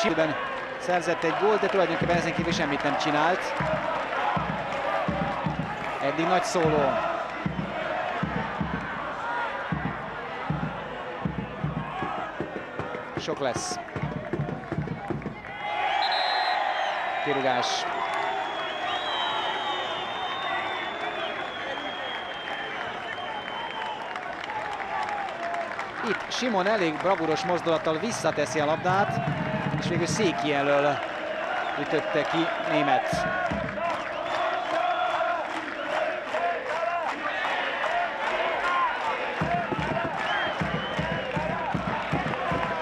Simon szerzett egy gólt, de tulajdonképpen ezen kívül semmit nem csinált. Eddig nagy szóló. Sok lesz. Kirúgás. Itt Simon elég bravúros mozdulattal visszateszi a labdát, és végül Széki elől ütötte ki Német.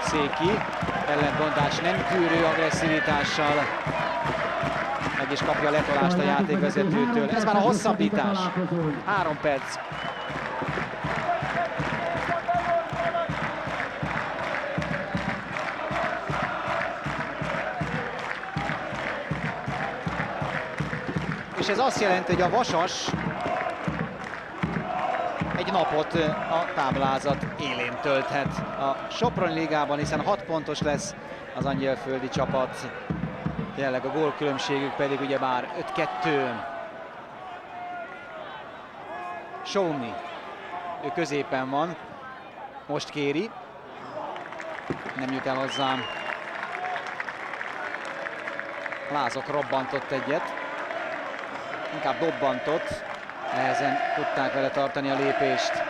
Széki, ellentbontás nem tűrő agresszivitással, meg is kapja a letolást a játékvezetőtől. Ez már a hosszabbítás. 3 perc. És ez azt jelenti, hogy a Vasas egy napot a táblázat élén tölthet a Soproni ligában, hiszen 6 pontos lesz az angyalföldi csapat. Jelenleg a gólkülönbségük pedig ugyebár 5-2. Soumi, ő középen van, most kéri, nem jut el hozzá. Lázok robbantott egyet, inkább dobbantott, nehezen tudták vele tartani a lépést.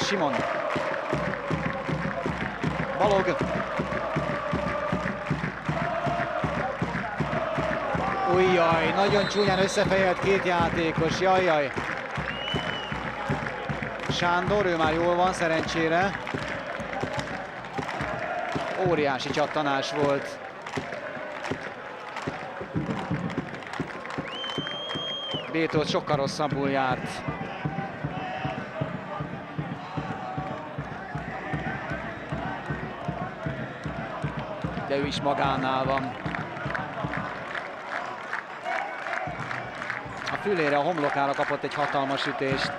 Simon. Balog. Ujjaj, nagyon csúnyán összefejelt két játékos, jajjaj. Sándor, ő már jól van szerencsére. Óriási csattanás volt. Bétót sokkal rosszabbul járt. De ő is magánál van. A fülére, a homlokára kapott egy hatalmas ütést.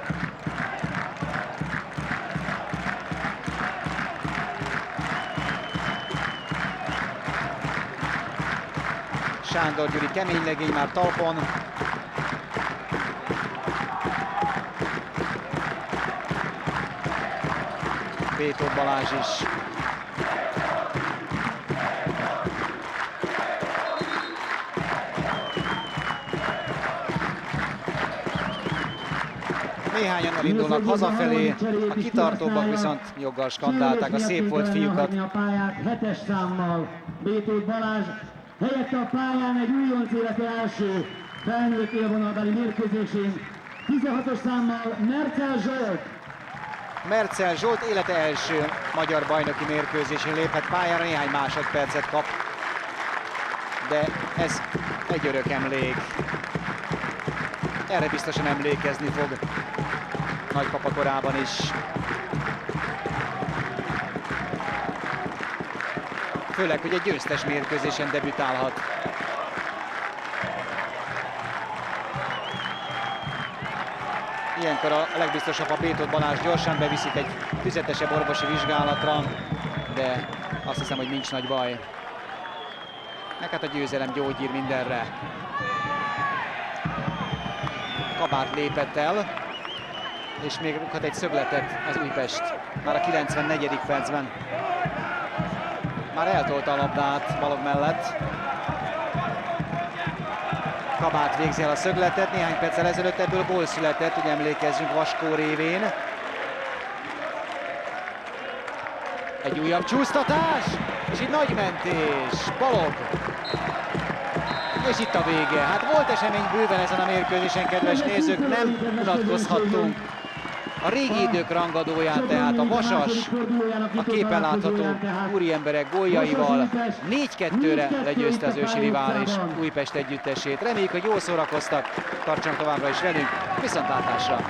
Sándor Gyuri kemény legény már talpon. Bétó Balázs is. Néhányan elindulnak hazafelé, a kitartóbbak viszont joggal skandálták a szép volt fiúkat. A pályát 7-es számmal Bétó Balázs, helyette a pályán egy újonc élete első felnőtt élvonalbeli mérkőzésén 16-os számmal Mercel Zsolt. Mercel Zsolt élete első magyar bajnoki mérkőzésén léphet pályára, néhány másodpercet kap, de ez egy örök emlék. Erre biztosan emlékezni fog nagypapa korában is. Főleg, hogy egy győztes mérkőzésen debütálhat. Ilyenkor a legbiztosabb, a Bétó Balázs gyorsan beviszik egy tüzetesebb orvosi vizsgálatra, de azt hiszem, hogy nincs nagy baj. Meg hát a győzelem gyógyír mindenre. Kabát lépett el, és még rúghat egy szögletet az Újpest. Már a 94. percben. Már eltolta a labdát Balog mellett. Kabát végzi el a szögletet, néhány perccel ezelőtt ebből gól született, ugye emlékezzünk Vaskó révén. Egy újabb csúsztatás, és egy nagy mentés, Balog. És itt a vége. Hát volt esemény bőven ezen a mérkőzésen, kedves nézők, nem unatkozhattunk. A régi idők rangadóját, tehát a Vasas, a képen látható úriemberek góljaival 4-2-re legyőzte az ősi rivális Újpest együttesét. Reméljük, hogy jól szórakoztak, tartsanak továbbra is velünk, viszontlátásra!